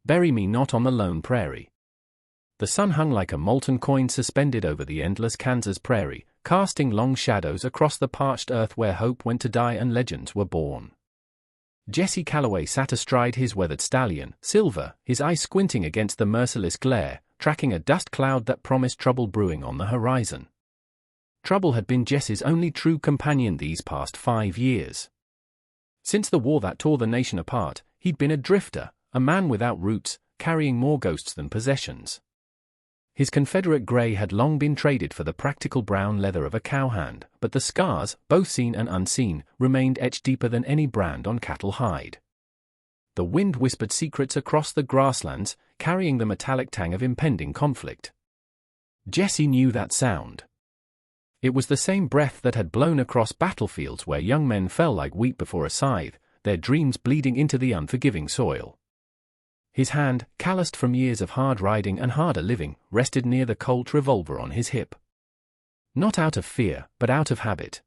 Bury me not on the lone prairie. The sun hung like a molten coin suspended over the endless Kansas prairie, casting long shadows across the parched earth where hope went to die and legends were born. Jesse Calloway sat astride his weathered stallion, Silver, his eyes squinting against the merciless glare, tracking a dust cloud that promised trouble brewing on the horizon. Trouble had been Jesse's only true companion these past 5 years. Since the war that tore the nation apart, he'd been a drifter, a man without roots, carrying more ghosts than possessions. His Confederate gray had long been traded for the practical brown leather of a cowhand, but the scars, both seen and unseen, remained etched deeper than any brand on cattle hide. The wind whispered secrets across the grasslands, carrying the metallic tang of impending conflict. Jesse knew that sound. It was the same breath that had blown across battlefields where young men fell like wheat before a scythe, their dreams bleeding into the unforgiving soil. His hand, calloused from years of hard riding and harder living, rested near the Colt revolver on his hip. Not out of fear, but out of habit.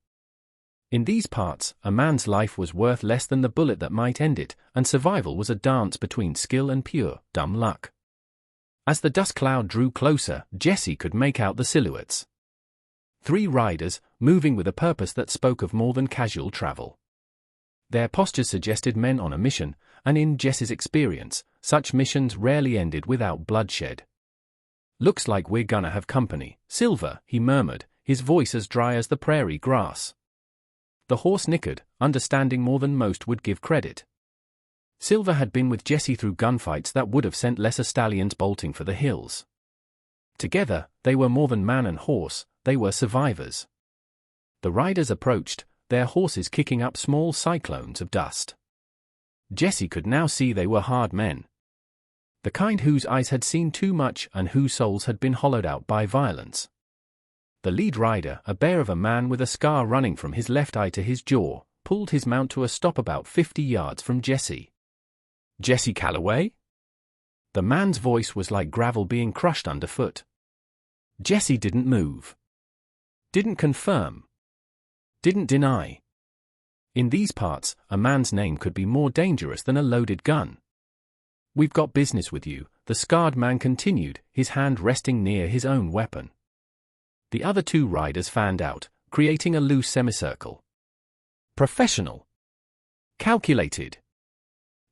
In these parts, a man's life was worth less than the bullet that might end it, and survival was a dance between skill and pure, dumb luck. As the dust cloud drew closer, Jesse could make out the silhouettes. 3 riders, moving with a purpose that spoke of more than casual travel. Their postures suggested men on a mission, and in Jesse's experience, such missions rarely ended without bloodshed. "Looks like we're gonna have company, Silver," he murmured, his voice as dry as the prairie grass. The horse nickered, understanding more than most would give credit. Silver had been with Jesse through gunfights that would have sent lesser stallions bolting for the hills. Together, they were more than man and horse, they were survivors. The riders approached, their horses kicking up small cyclones of dust. Jesse could now see they were hard men. The kind whose eyes had seen too much and whose souls had been hollowed out by violence. The lead rider, a bear of a man with a scar running from his left eye to his jaw, pulled his mount to a stop about 50 yards from Jesse. "Jesse Calloway?" The man's voice was like gravel being crushed underfoot. Jesse didn't move. Didn't confirm. Didn't deny. In these parts, a man's name could be more dangerous than a loaded gun. "We've got business with you," the scarred man continued, his hand resting near his own weapon. The other 2 riders fanned out, creating a loose semicircle. Professional. Calculated.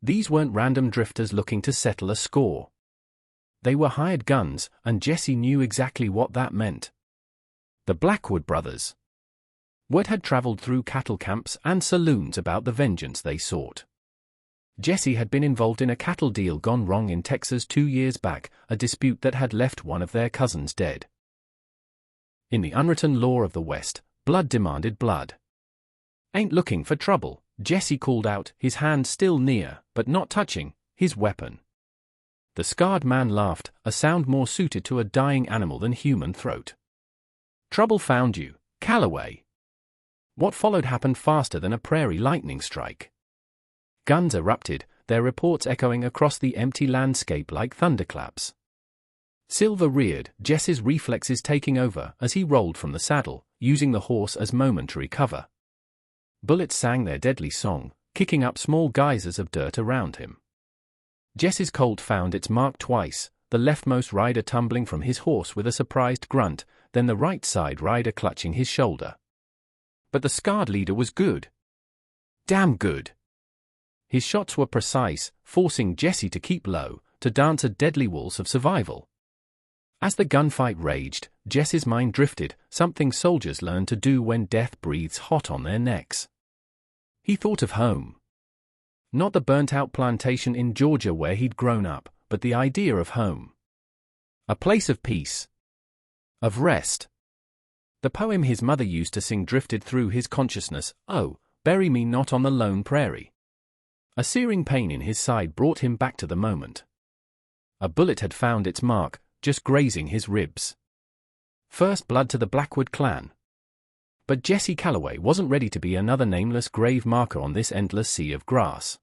These weren't random drifters looking to settle a score. They were hired guns, and Jesse knew exactly what that meant. The Blackwood Brothers. Word had traveled through cattle camps and saloons about the vengeance they sought. Jesse had been involved in a cattle deal gone wrong in Texas 2 years back, a dispute that had left one of their cousins dead. In the unwritten law of the West, blood demanded blood. "Ain't looking for trouble," Jesse called out, his hand still near, but not touching, his weapon. The scarred man laughed, a sound more suited to a dying animal than human throat. "Trouble found you, Calloway." What followed happened faster than a prairie lightning strike. Guns erupted, their reports echoing across the empty landscape like thunderclaps. Silver reared, Jesse's reflexes taking over as he rolled from the saddle, using the horse as momentary cover. Bullets sang their deadly song, kicking up small geysers of dirt around him. Jesse's Colt found its mark twice, the leftmost rider tumbling from his horse with a surprised grunt, then the right side rider clutching his shoulder. But the scarred leader was good. Damn good. His shots were precise, forcing Jesse to keep low, to dance a deadly waltz of survival. As the gunfight raged, Jesse's mind drifted, something soldiers learn to do when death breathes hot on their necks. He thought of home. Not the burnt-out plantation in Georgia where he'd grown up, but the idea of home. A place of peace. Of rest. The poem his mother used to sing drifted through his consciousness, "Oh, bury me not on the lone prairie." A searing pain in his side brought him back to the moment. A bullet had found its mark, just grazing his ribs. First blood to the Blackwood clan. But Jesse Calloway wasn't ready to be another nameless grave marker on this endless sea of grass.